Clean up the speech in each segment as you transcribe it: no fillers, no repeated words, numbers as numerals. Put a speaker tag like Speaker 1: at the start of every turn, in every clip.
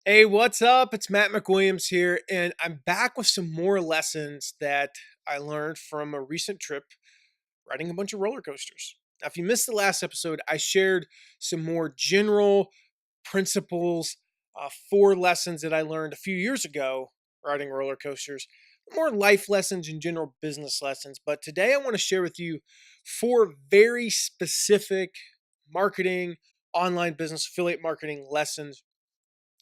Speaker 1: Hey, what's up? It's Matt McWilliams here, and I'm back with some more lessons that I learned from a recent trip riding a bunch of roller coasters. Now, if you missed the last episode, I shared some more general principles, 4 lessons that I learned a few years ago riding roller coasters, more life lessons and general business lessons. But today I want to share with you 4 very specific marketing, online business, affiliate marketing lessons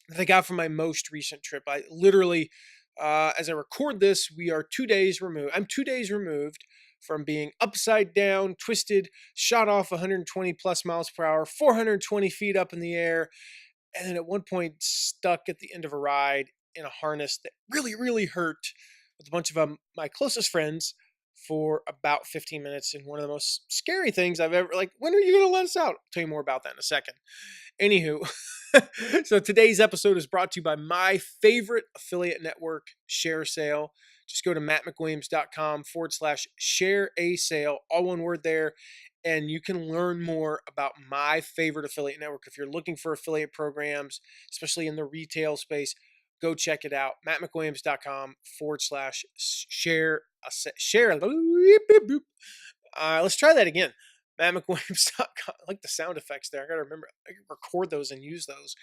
Speaker 1: that I got from my most recent trip. I literally, as I record this, we are 2 days removed. I'm 2 days removed from being upside down, twisted, shot off 120 plus miles per hour, 420 feet up in the air, and then at one point stuck at the end of a ride in a harness that really, really hurt with a bunch of my closest friends for about 15 minutes. And one of the most scary things I've ever, like, when are you going to let us out? I'll tell you more about that in a second. Anywho, so today's episode is brought to you by my favorite affiliate network, Share Sale. Just go to mattmcwilliams.com/share a sale, all one word there, and you can learn more about my favorite affiliate network. If you're looking for affiliate programs, especially in the retail space, go check it out. mattmcwilliams.com/share a share. Let's try that again. MattMcWilliams.com. I like the sound effects there. I got to remember, I can record those and use those.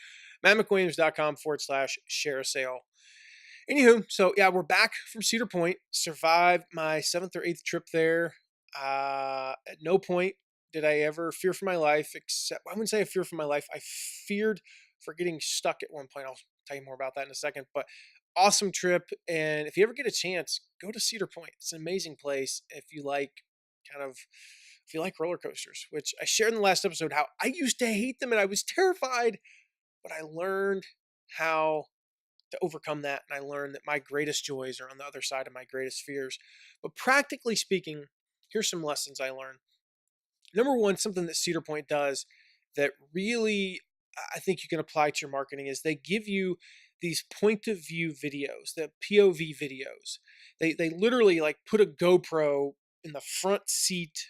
Speaker 1: MattMcWilliams.com/share a sale. Anywho, so yeah, we're back from Cedar Point. Survived my 7th or 8th trip there. At no point did I ever fear for my life, except, I wouldn't say I fear for my life. I feared for getting stuck at one point. I'll tell you more about that in a second. But awesome trip. And if you ever get a chance, go to Cedar Point. It's an amazing place if you like kind of if you like roller coasters, which I shared in the last episode how I used to hate them and I was terrified, but I learned how to overcome that. And I learned that my greatest joys are on the other side of my greatest fears. But practically speaking, here's some lessons I learned. Number one, something that Cedar Point does that really I think you can apply to your marketing is they give you these point of view videos, the POV videos. They literally like put a GoPro in the front seat,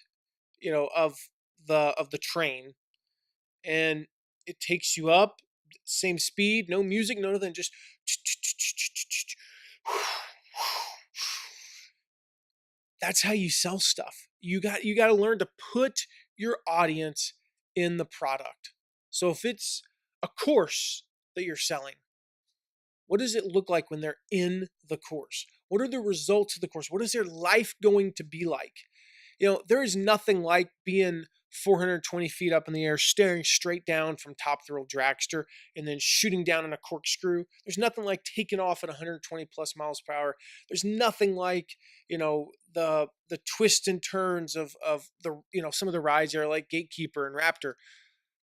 Speaker 1: of the train, and it takes you up, same speed, no music, no nothing, just that's how you sell stuff. You got to learn to put your audience in the product. So if it's a course that you're selling, what does it look like when they're in the course? What are the results of the course? What is their life going to be like? There is nothing like being 420 feet up in the air, staring straight down from Top Thrill Dragster, and then shooting down in a corkscrew. There's nothing like taking off at 120 plus miles per hour. There's nothing like, the twists and turns of the, some of the rides are like Gatekeeper and Raptor.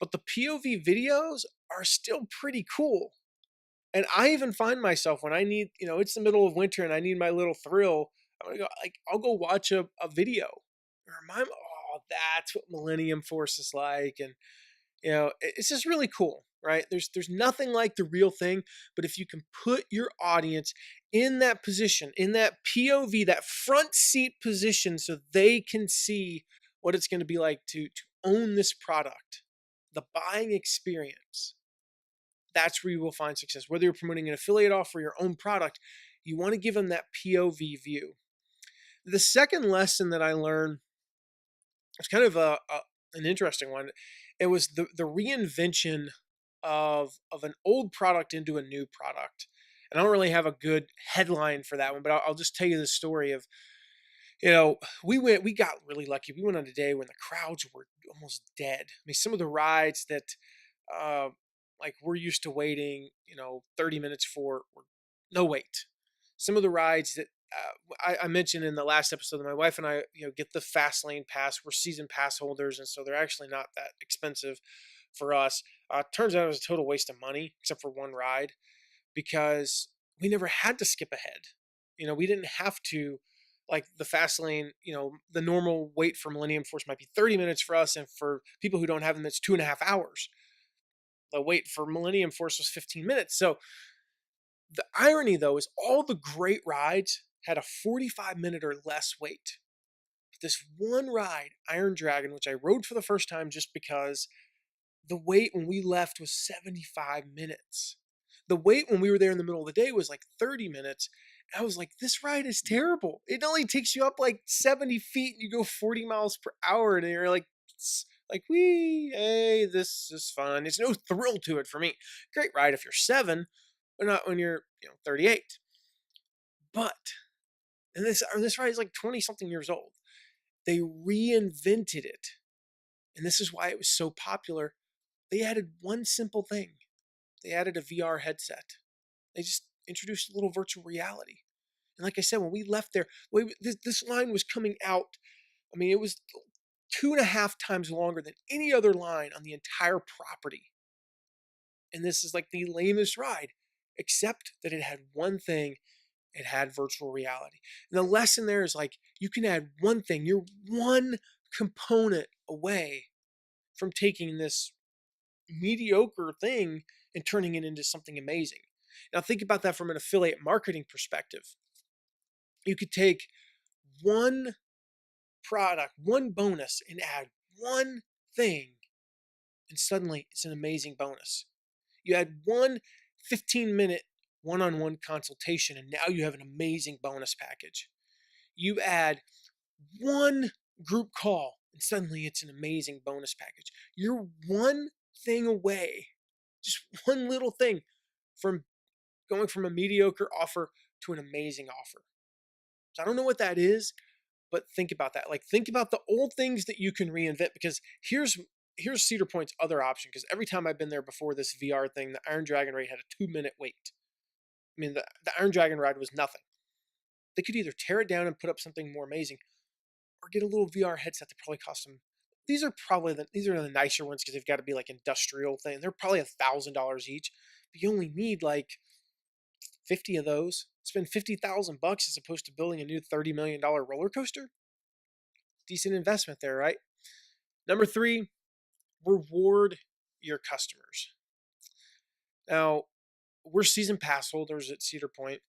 Speaker 1: But the POV videos are still pretty cool. And I even find myself when I need, it's the middle of winter and I need my little thrill. I'm gonna go like I'll go watch a video. Remind me, oh, that's what Millennium Force is like, and it's just really cool, right? There's nothing like the real thing, but if you can put your audience in that position, in that POV, that front seat position, so they can see what it's going to be like to own this product, the buying experience, that's where you will find success. Whether you're promoting an affiliate offer or your own product, you want to give them that POV view. The second lesson that I learned was kind of an interesting one. It was the reinvention of an old product into a new product. And I don't really have a good headline for that one, but I'll just tell you the story of, we got really lucky. We went on a day when the crowds were almost dead. I mean, some of the rides that uh, like we're used to waiting, 30 minutes for, or no wait. Some of the rides that I mentioned in the last episode that my wife and I, get the fast lane pass. We're season pass holders, and so they're actually not that expensive for us. Turns out it was a total waste of money, except for one ride, because we never had to skip ahead. We didn't have to, like the fast lane, the normal wait for Millennium Force might be 30 minutes for us, and for people who don't have them, it's 2.5 hours. The wait for Millennium Force was 15 minutes. So the irony, though, is all the great rides had a 45-minute or less wait. But this one ride, Iron Dragon, which I rode for the first time just because the wait when we left was 75 minutes. The wait when we were there in the middle of the day was like 30 minutes. I was like, this ride is terrible. It only takes you up like 70 feet and you go 40 miles per hour. And you're like, wee, hey, this is fun. There's no thrill to it for me. Great ride if you're 7, but not when you're 38. But, and this ride is like 20 something years old. They reinvented it. And this is why it was so popular. They added one simple thing. They added a VR headset. They just introduced a little virtual reality. And like I said, when we left there, this line was coming out. I mean, it was 2.5 times longer than any other line on the entire property. And this is like the lamest ride, except that it had one thing. It had virtual reality. And the lesson there is like, you can add one thing. You're one component away from taking this mediocre thing and turning it into something amazing. Now think about that from an affiliate marketing perspective. You could take one product, one bonus, and add one thing, and suddenly it's an amazing bonus. You add one 15-minute one-on-one consultation, and now you have an amazing bonus package. You add one group call, and suddenly it's an amazing bonus package. You're one thing away, just one little thing, from going from a mediocre offer to an amazing offer. So I don't know what that is, but think about that. Like, think about the old things that you can reinvent, because here's Cedar Point's other option. Because every time I've been there before this VR thing, the Iron Dragon ride had a 2-minute wait. I mean, the Iron Dragon ride was nothing. They could either tear it down and put up something more amazing, or get a little VR headset that probably cost them. These are the nicer ones because they've got to be like industrial thing. They're probably $1,000 each, but you only need like 50 of those. Spend $50,000 as opposed to building a new $30 million roller coaster. Decent investment there, right? Number 3, reward your customers. Now, we're season pass holders at Cedar Point,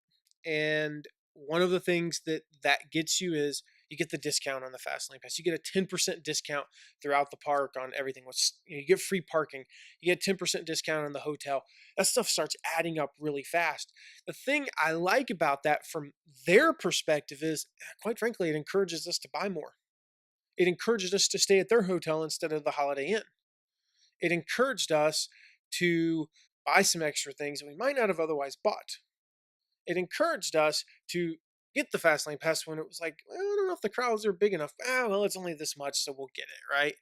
Speaker 1: and one of the things that gets you is you get the discount on the Fast Lane Pass. You get a 10% discount throughout the park on everything. You get free parking. You get 10% discount on the hotel. That stuff starts adding up really fast. The thing I like about that from their perspective is, quite frankly, it encourages us to buy more. It encouraged us to stay at their hotel instead of the Holiday Inn. It encouraged us to buy some extra things that we might not have otherwise bought. It encouraged us to get the Fast Lane Pass when it was like, well, I don't know if the crowds are big enough. Well, it's only this much, so we'll get it, right?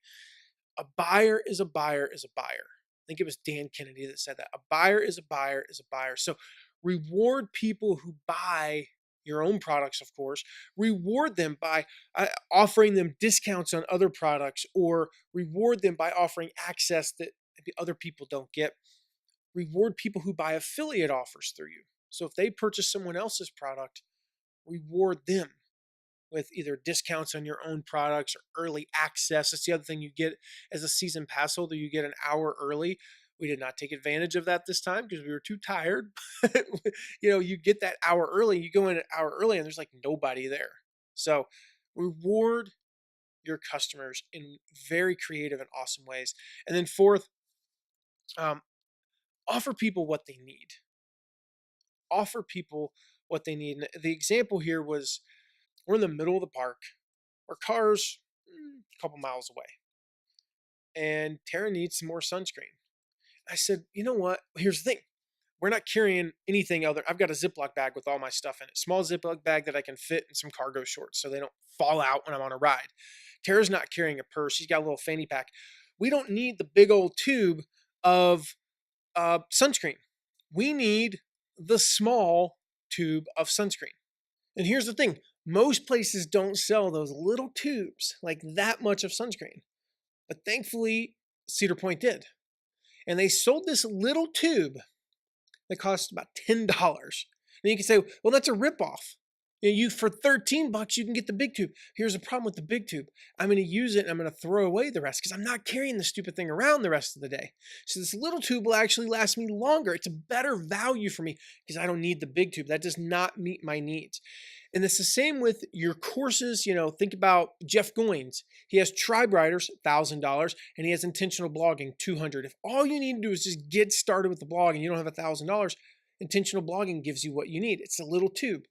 Speaker 1: A buyer is a buyer is a buyer. I think it was Dan Kennedy that said that. A buyer is a buyer is a buyer. So reward people who buy your own products, of course. Reward them by offering them discounts on other products, or reward them by offering access that maybe other people don't get. Reward people who buy affiliate offers through you. So if they purchase someone else's product, reward them with either discounts on your own products or early access. That's the other thing you get as a season pass holder. You get an hour early. We did not take advantage of that this time because we were too tired. You get that hour early. You go in an hour early and there's like nobody there. So reward your customers in very creative and awesome ways. And then 4th, offer people what they need. Offer people what they need. And the example here was, we're in the middle of the park. Our car's a couple miles away. And Tara needs some more sunscreen. I said, you know what? Here's the thing. We're not carrying anything other. I've got a Ziploc bag with all my stuff in it. Small Ziploc bag that I can fit in some cargo shorts so they don't fall out when I'm on a ride. Tara's not carrying a purse. She's got a little fanny pack. We don't need the big old tube of sunscreen. We need the small tube of sunscreen. And here's the thing. Most places don't sell those little tubes, like that much of sunscreen. But thankfully, Cedar Point did. And they sold this little tube that cost about $10. And you can say, well, that's a ripoff. For $13, you can get the big tube. Here's the problem with the big tube. I'm going to use it and I'm going to throw away the rest because I'm not carrying the stupid thing around the rest of the day. So this little tube will actually last me longer. It's a better value for me because I don't need the big tube. That does not meet my needs. And it's the same with your courses. Think about Jeff Goins. He has Tribe Riders, $1,000, and he has Intentional Blogging, $200. If all you need to do is just get started with the blog and you don't have $1,000, Intentional blogging gives you what you need. It's a little tube.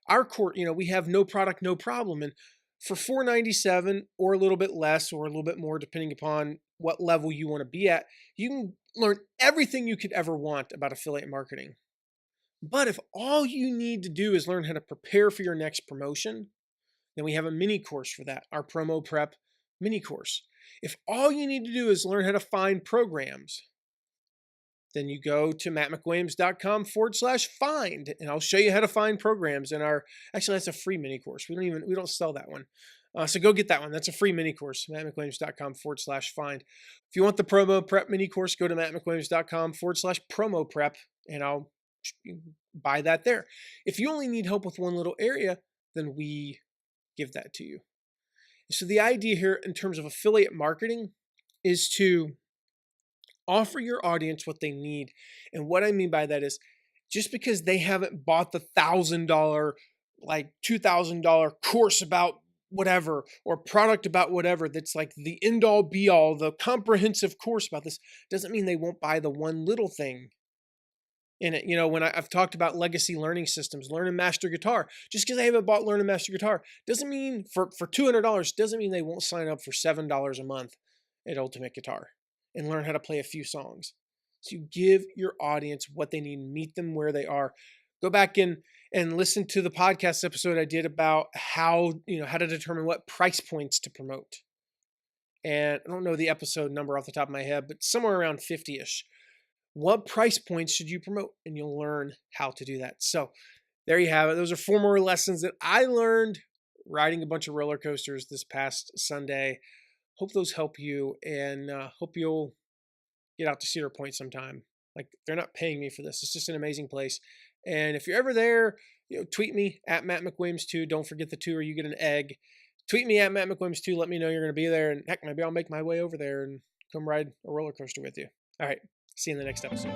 Speaker 1: Our course, we have no product, no problem. And for $4.97 or a little bit less or a little bit more, depending upon what level you want to be at, you can learn everything you could ever want about affiliate marketing. But if all you need to do is learn how to prepare for your next promotion, then we have a mini course for that, our promo prep mini course. If all you need to do is learn how to find programs, then you go to mattmcwilliams.com/find, and I'll show you how to find programs in actually, that's a free mini course. We don't sell that one. So go get that one. That's a free mini course, mattmcwilliams.com/find. If you want the promo prep mini course, go to mattmcwilliams.com/promo prep, and I'll buy that there. If you only need help with one little area, then we give that to you. So the idea here in terms of affiliate marketing is to offer your audience what they need. And what I mean by that is just because they haven't bought the $1,000, like $2,000 course about whatever or product about whatever, that's like the end all be all, the comprehensive course about this, doesn't mean they won't buy the one little thing in it. When I've talked about legacy learning systems, Learn and Master Guitar, just because they haven't bought Learn and Master Guitar doesn't mean for $200 doesn't mean they won't sign up for $7 a month at Ultimate Guitar and learn how to play a few songs. So you give your audience what they need, meet them where they are. Go back and listen to the podcast episode I did about how to determine what price points to promote. And I don't know the episode number off the top of my head, but somewhere around 50-ish. What price points should you promote? And you'll learn how to do that. So there you have it. Those are 4 more lessons that I learned riding a bunch of roller coasters this past Sunday. Hope those help you, and hope you'll get out to Cedar Point sometime. Like, they're not paying me for this. It's just an amazing place. And if you're ever there, tweet me at Matt McWilliams2. Don't forget the 2 or you get an egg. Tweet me at Matt McWilliams2. Let me know you're going to be there. And heck, maybe I'll make my way over there and come ride a roller coaster with you. All right. See you in the next episode.